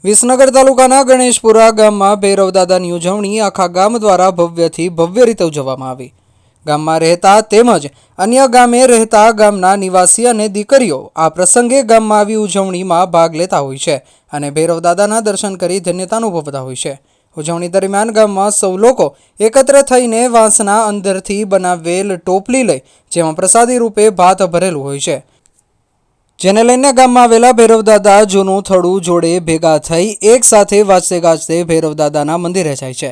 વિસનગર તાલુકાના ગણેશપુરા ગામમાં ભૈરવ દાદાની ઉજવણી આખા ગામ દ્વારા ભવ્યથી ભવ્ય રીતે ઉજવવામાં આવી। ગામમાં રહેતા તેમજ અન્ય ગામે રહેતા ગામના નિવાસી અને દીકરીઓ આ પ્રસંગે ગામમાં આવી ઉજવણીમાં ભાગ લેતા હોય છે અને ભૈરવ દાદાના દર્શન કરી ધન્યતા અનુભવતા હોય છે। ઉજવણી દરમિયાન ગામમાં સૌ લોકો એકત્ર થઈને વાંસના અંદરથી બનાવેલ ટોપલી લઈ જેમાં પ્રસાદી રૂપે ભાત ભરેલું હોય છે, જેને લઈને ગામમાં આવેલા ભૈરવ દાદા જૂનું થડું જોડે ભેગા થઈ એક સાથે વાજતે ગાજતે ભૈરવ દાદાના મંદિરે જાય છે।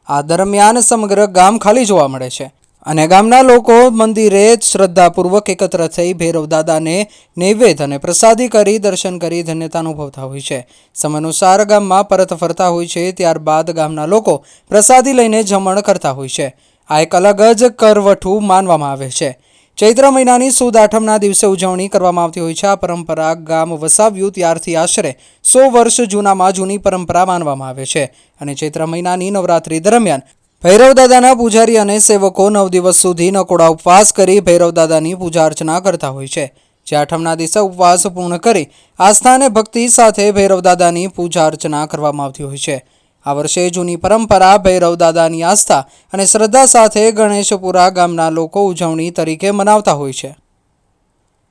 આ દરમિયાન સમગ્ર ગામ ખાલી જોવા મળે છે અને ગામના લોકો મંદિરે શ્રદ્ધાપૂર્વક એકત્ર થઈ ભૈરવ દાદાને નૈવેદ્ય અને પ્રસાદી કરી દર્શન કરી ધન્યતા અનુભવતા હોય છે। સમયાનુસાર ગામમાં પરત ફરતા હોય છે, ત્યારબાદ ગામના લોકો પ્રસાદી લઈને જમણ કરતા હોય છે। આ એક અલગ જ કરવઠું માનવામાં આવે છે। ચૈત્ર મહિનાની સુદ આઠમના દિવસે ઉજવણી કરવામાં આવતી હોય છે। આ પરંપરા ગામ વસાવ્યું ત્યારથી આશરે 100 વર્ષ જૂનામાં જૂની પરંપરા માનવામાં આવે છે અને ચૈત્ર મહિનાની નવરાત્રી દરમિયાન ભૈરવ દાદાના પૂજારી અને સેવકો 9 દિવસ સુધી નકોડા ઉપવાસ કરી ભૈરવ દાદાની પૂજા અર્ચના કરતા હોય છે, જે આઠમના દિવસે ઉપવાસ પૂર્ણ કરી આસ્થા અને ભક્તિ સાથે ભૈરવ દાદાની પૂજા અર્ચના કરવામાં આવતી હોય છે। આ વર્ષે જૂની પરંપરા ભૈરવ દાદાની આસ્થા અને શ્રદ્ધા સાથે ગણેશપુરા ગામના લોકો ઉજવણી તરીકે મનાવતા હોય છે।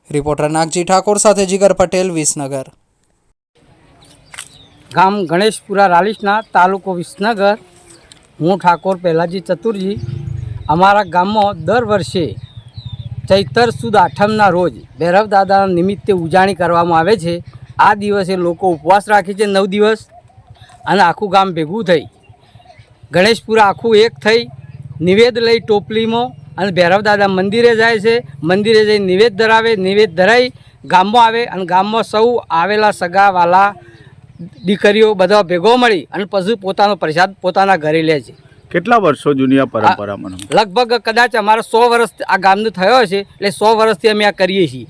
રિપોર્ટર નાગજી ઠાકોર સાથે જીગર પટેલ, વિસનગર। ગામ ગણેશપુરા રાલીસના, તાલુકો વિસનગર। હું ઠાકોર પહેલાજી ચતુરજી। અમારા ગામમાં દર વર્ષે ચૈતર સુદ આઠમના રોજ ભૈરવ દાદાના નિમિત્તે ઉજાણી કરવામાં આવે છે। આ દિવસે લોકો ઉપવાસ રાખે છે 9 દિવસ અને આખું ગામ ભેગું થઈ ગણેશપુરા આખું એક થઈ નિવેદ લઈ ટોપલીમાં અને ભૈરવ દાદા મંદિરે જાય છે। મંદિરે જઈ નિવેદ ધરાવે, નિવેદ ધરાઈ ગામમાં આવે અને ગામમાં સૌ આવેલા સગાવાલા દીકરીઓ બધા ભેગો મળી અને પછી પોતાનો પ્રસાદ પોતાના ઘરે લે છે। કેટલા વર્ષો જૂની આ પરંપરા? લગભગ કદાચ અમારા 100 વર્ષ આ ગામનો થયો છે, એટલે 100 વર્ષથી અમે આ કરીએ છીએ।